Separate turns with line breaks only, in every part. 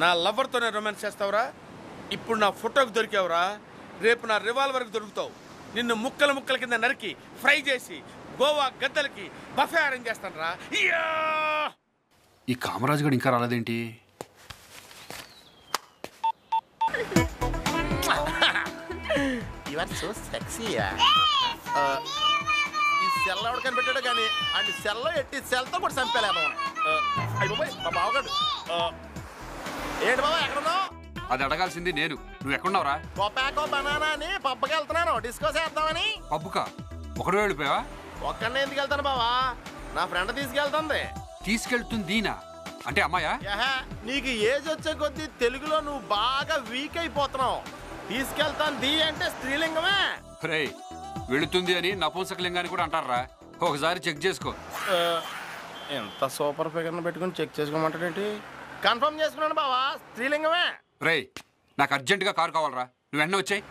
నా లవర్తోనే రొమాన్స్ చేస్తావురా? ఇప్పుడు నా ఫోటోకి దొరికావురా, రేపు నా రివాల్వర్కి దొరుకుతావు. నిన్ను ముక్కల ముక్కల కింద నరికి ఫ్రై చేసి గోవా గద్దలకి బఫే అరేంజ్ చేస్తాను రా.
ఈ కామరాజు గడు ఇంకా రాలేదేంటి?
ఈ సెల్ ఎవడు కనిపెట్టాడు కానీ అండ్ సెల్లో ఎట్టి సెల్తో కూడా చంపేలేము. అయిపోయి మా బావగాడు. ఏంటి బాబా ఎక్కడున్నావు?
అది అడగాల్సింది నేను. నువ్వు ఎక్కడున్నావురా?
పొపాకో బనానా అని పబ్బకి వెళ్తున్నాను, డిస్కో చేద్దామని.
పబ్బుకా? ఒకడు వెళ్ళిపోయావా?
ఒక్కడనే ఎందుకు వెళ్తాను బావా, నా ఫ్రెండ్ తీసుకెళ్తుంది.
తీసుకెళ్తుందీనా అంటే అమ్మాయా?
నీకు ఏజ్ వచ్చే కొద్దీ తెలుగులో నువ్వు బాగా వీక్ అయిపోతున్నావు. తీసుకెళ్తాను దీ అంటే స్త్రీలింగమే.
రే, వెళుతుంది అని నపుంసకలింగాన్ని కూడా అంటారా? ఒకసారి చెక్ చేసుకో.
ఎంత సూపర్ ఫిగర్ పెట్టుకుని చెక్ చేసుకోమంటాడేంటి? కన్ఫర్మ్ చేసుకున్నాను బావా, స్త్రీలింగమే.
రే, నాకు అర్జెంటుగా కారు కావాలరా, నువ్వు వెంటనే వచ్చాయి.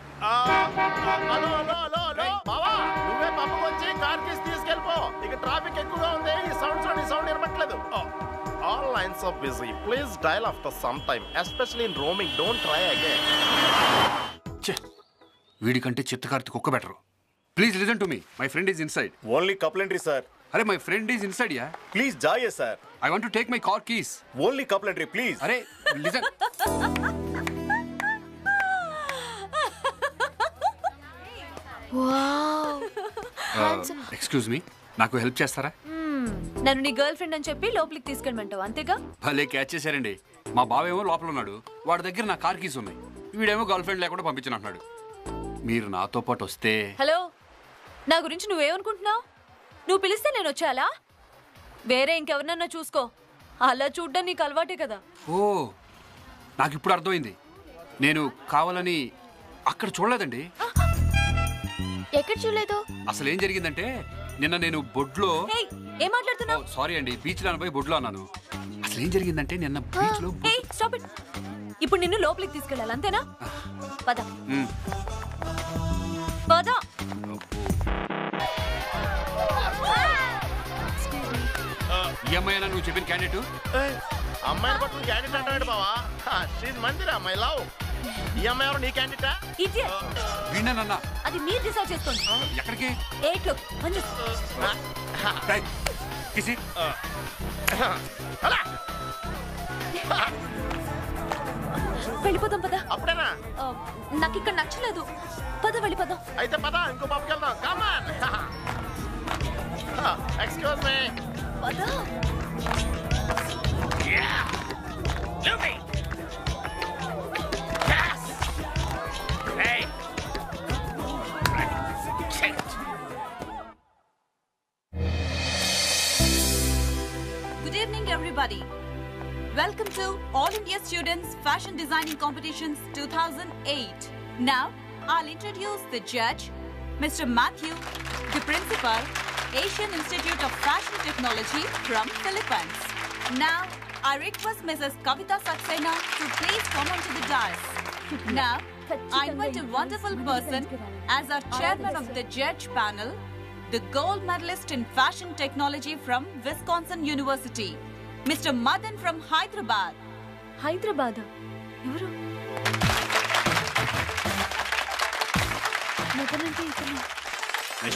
బావా నువ్వే పబ్బకు వచ్చి కార్ కేసు తీసుకెళ్ళిపో. ఇక ట్రాఫిక్ ఎక్కువగా ఉంది, ఈ సౌండ్స్ లో నీ sound వినపట్లేదు. All lines are busy. Please dial after some time, especially in roaming. Don't try again.
వీడికంటే చిత్తకార్తి కుక్క better. Please listen to me. My friend is inside.
Only couple entry, sir.
అరే my friend is inside yeah.
Please jaye, sir.
I want to take my car keys.
Only couple entry, please.
అరే listen. Excuse me, నాకు help చేస్తారా?
నన్ను నీ girl friend అని చెప్పి లోపలికి తీసుకెళ్ళమంటావు అంతేగా?
భలే క్యాచ్ చేశారండి. మా బావేమో లోపల ఉన్నాడు, వాడి దగ్గర నా కార్ కీస్ ఉన్నాయి. వీడేమో గర్ల్ ఫ్రెండ్ లేకుండా పంపించినట్టున్నాడు. మీరు నాతో పాటు వస్తే.
హలో, నా గురించి నువ్వేమనుకుంటున్నావు? నువ్వు పిలిస్తే నేను వచ్చేయాలా? వేరే ఇంకెవరినన్నా చూసుకో. అలా చూడ్డం నీకు అలవాటే కదా.
ఓ, నాకు ఇప్పుడు అర్థమైంది. నేను కావాలని అక్కడ చూడలేదండి.
ఎక్కడ చూడలేదు?
అసలు ఏం జరిగిందంటే నిన్న నేను బొడ్లో.
ఏం మాట్లాడుతున్నావు?
సారీ అండి, బీచ్ లో పోయి బొడ్లో అన్నాను. అసలు ఏం జరిగిందంటే నిన్న బీచ్ లో.
Stop it. ఇప్పుడు నిన్ను లోపలికి తీసుకెళ్ళాలి అంతేనా? పద పద.
ఈ అమ్మాయినా నువ్వు చెప్పిన క్యాండిడేట్?
అమ్మాయిని పట్టుకుని క్యాండిడేట్ అంటాడు బావా. She's Mandira my love. ఈ అమ్మాయి ఎవరు నీ క్యాండిడేటా?
విన్నానన్నా.
అది మీరు డిసైడ్ చేసుకోండి.
ఎక్కడికి?
8 లో మంజు. వెళ్ళిపోదాం పద.
అప్పుడేనా?
నాకు ఇక్కడ నచ్చలేదు. పద వెళ్ళిపోదాం.
అయితే పద ఇంకో పబ్కి వెళ్దాం. Come on. Excuse me.
పద.
Good evening, everybody. Welcome to All India Students Fashion Designing Competitions 2008. Now, I'll introduce the judge, Mr. Matthew, the principal, Asian Institute of Fashion Technology from Philippines. Now, I request Mrs. Kavita Saxena to please come onto the dais. Now, I invite a wonderful person as our chairman of the judge panel, the gold medalist in fashion technology from Wisconsin University, Mr. Madan from Hyderabad.
Hyderabad ఎవరు?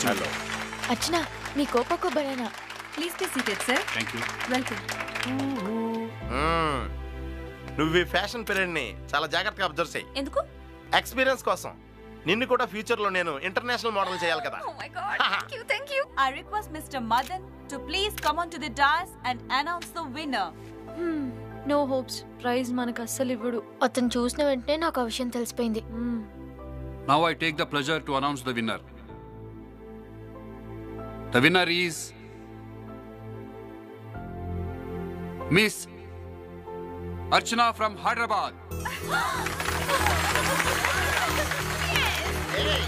Hello.
Archana, మీ coco banana.
Please be seated, sir.
Thank you.
Welcome.
నువ్వు ఈ fashion period ని చాలా జాగ్రత్తగా observe చేయి.
ఎందుకు?
Experience కోసం. నిన్ను కూడా ఫ్యూచర్ లో నేను ఇంటర్నేషనల్ మోడల్ చేయాలి కదా.
Oh my God. Thank you.
I request Mr. Madan to please come onto the dais and announce the winner.
No hopes. Prize మనకు అస్సలు ఇవ్వడు.
అతను చూసిన వెంటనే నాకు ఆ విషయం తెలిసిపోయింది.
Now I take the pleasure to announce the winner. The winner is Miss Archana from Hyderabad.
Hey,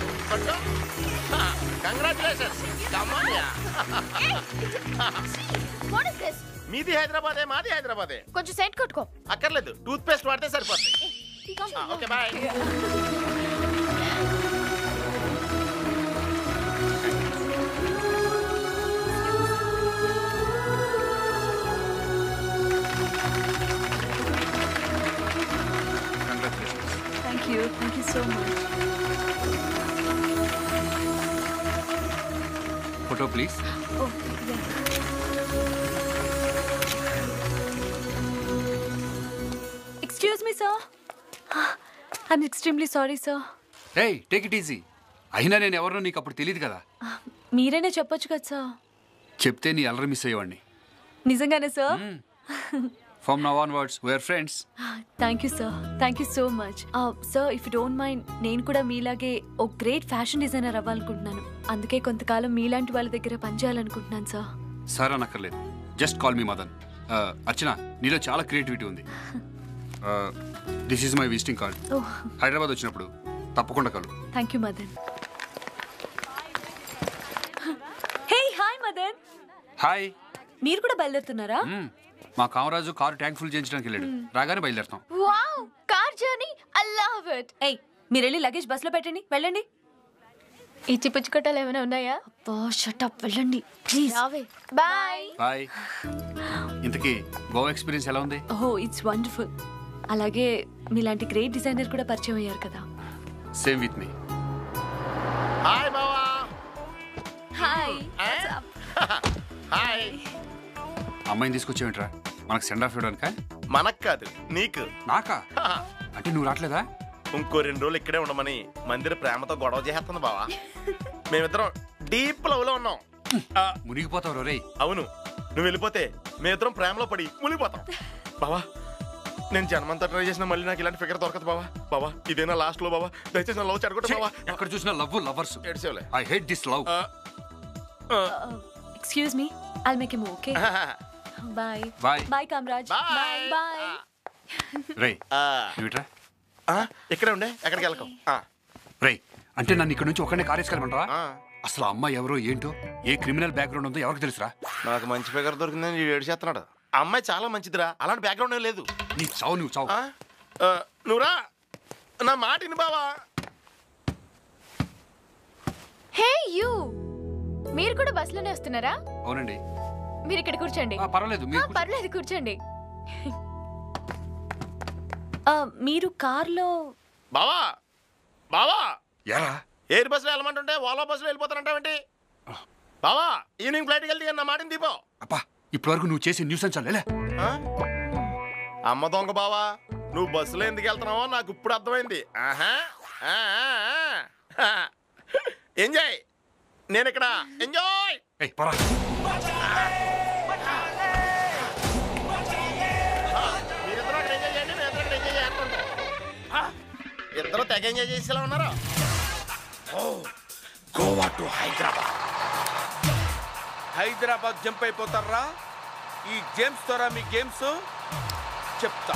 congratulations. Come on, yeah.
What is this?
మీది హైదరాబాదే, మాది హైదరాబాదే.
కొంచెం సెంట్ కొట్టుకో.
అక్కర్లేదు, టూత్ పేస్ట్ వాడితే సరిపోతుంది. Okay boy.
You so much.
Photo please.
Excuse me sir, I'm extremely sorry sir.
Hey take it easy. అయినా నేను ఎవరినో నీకు అప్పుడు తెలియదు కదా.
మీరైనా చెప్పొచ్చు కదా సార్.
చెప్తే నీ అల్లరి మిస్ అయ్యేవాడిని.
నిజంగానే sir?
From now onwards we are friends.
Thank you sir, thank you so much. Sir if you don't mind, నేను కూడా మీలాగే ఓ గ్రేట్ ఫ్యాషన్ డిజైనర్ అవ్వాలనుకుంటున్నాను. అందుకే కొంతకాలం మీలాంటి వాళ్ళ దగ్గర పనిచేయాలనుకుంటున్నాను సార్.
సార్ అనక్కర్లేదు, just call me Madan. Archana, నీలో చాలా క్రియేటివిటీ ఉంది. This is my visiting card. Hyderabad వచ్చినప్పుడు తప్పకుండా కలు.
Thank you Madan. Hey hi Madan.
Hi.
మీరు కూడా బయలుదేరుతున్నారా?
మా కామరాజు కారు ట్యాంక్ ఫుల్ చేయించడానికి వెళ్ళాడు. రాగానే బయలుదేరుతాం.
Wow, car journey, I love it.
ఏయ్, మీరు వెళ్ళి లగేజ్ బస్లో పెట్టండి, వెళ్ళండి.
ఇచ్చి పుచ్చుకోటాలు ఏమైనా ఉన్నాయా?
అబ్బా షట్ అప్, వెళ్ళండి ప్లీజ్.
రావే. బాయ్.
బాయ్. ఇంతకీ గోవా ఎక్స్పీరియన్స్ ఎలా ఉంది?
ఓహో ఇట్స్ వండర్ఫుల్. అలాగే మీలాంటి గ్రేట్ డిజైనర్ కూడా పరిచయం అయ్యారు కదా.
Same with me.
హాయ్ బావా.
హాయ్.
హాయ్.
అమ్మాయిని తీసుకొచ్చేవింట్రా? మనకు సెండ్ ఆఫ్ ఇవ్వడానికా?
మనకు కాదు, నీకు.
నాకా? అంటే నువ్వు రావట్లేదా?
ఇంకో 2 రోజులు ఇక్కడే ఉండమని మందిర ప్రేమతో గొడవ చేస్తుంది బావా. మేమిద్దరం డీప్ లవ్ లో ఉన్నాం.
మునిగిపోతావు రే.
అవును, నువ్వు వెళ్ళిపోతే మేమిద్దరం ప్రేమలో పడి మునిగిపోతాం బావా. నేను జన్మంతా ట్రై చేసిన మళ్ళీ నాకు ఇలాంటి ఫిగర్ దొరకదు బావా. బావా ఇదేనా లాస్ట్ లో బావా, దయచేసి నా లవ్ చెడగొట్టు బావా.
ఎక్కడ చూసినా లవ్ లవర్స్.
ఏడ్చేవులే.
I hate this love.
Excuse me, I'll make a move. Okay bye.
Bye.
Bye Kamaraj.
Bye.
Bye.
రే నువ్వుట్రా.
ఇక్కడే ఉండే, ఎక్కడికి వెళ్ళకం.
రే అంటే నన్ను ఇక్కడ నుంచి ఒక్కడే కారేసుకెళ్ళమంటావా? అసలు అమ్మాయి ఎవరో ఏంటో, ఏ క్రిమినల్ బ్యాక్గ్రౌండ్ ఉందో ఎవరికి తెలుసురా?
నాకు మంచి ఫిగర్ దొరికిందని ఏడు చేస్తున్నాడు. అమ్మాయి చాలా మంచిదిరా, అలాంటి బ్యాక్గ్రౌండ్ ఏం లేదు.
నీ చావు నువ్వు చావు.
నువ్వురా, నా మాట విను బావా.
హే యూ, మీరు కూడా బస్సులోనే వస్తున్నారా?
అవునండి.
మీరు ఇక్కడ కూర్చోండి.
పర్వాలేదు, మీరు కూర్చో.
పర్లేదు కూర్చోండి.
మీరు కార్లో?
బావా బావా,
ఎరా
ఎయిర్ బస్సులో వెళ్ళమంటుంటే ఓలా బస్సులో వెళ్ళిపోతానంటావేంటి? బావా ఈవినింగ్ ఫ్లైట్కి వెళ్తే నా మాటని దీపో.
అబ్బా ఇప్పటి వరకు నువ్వు చేసి న్యూస్ అంచాలే.
అమ్మ దొంగ బావా, నువ్వు బస్సులో ఎందుకు వెళ్తున్నావో నాకు ఇప్పుడు అర్థమైంది. ఎంజాయ్, నేను ఇక్కడ ఎంజాయ్.
పరా.
మీరిద్దరూ అక్కడ ఎంజాయ్ చేయండి, నేను ఇద్దరు అక్కడ ఎంజాయ్ చేస్తుంటాం. ఇద్దరు తెగ ఎంజాయ్ చేసేలా ఉన్నారా?
గోవా టు హైదరాబాద్. హైదరాబాద్ జంప్ అయిపోతారా? ఈ జేమ్స్ ద్వారా మీ గేమ్స్ చెప్తా.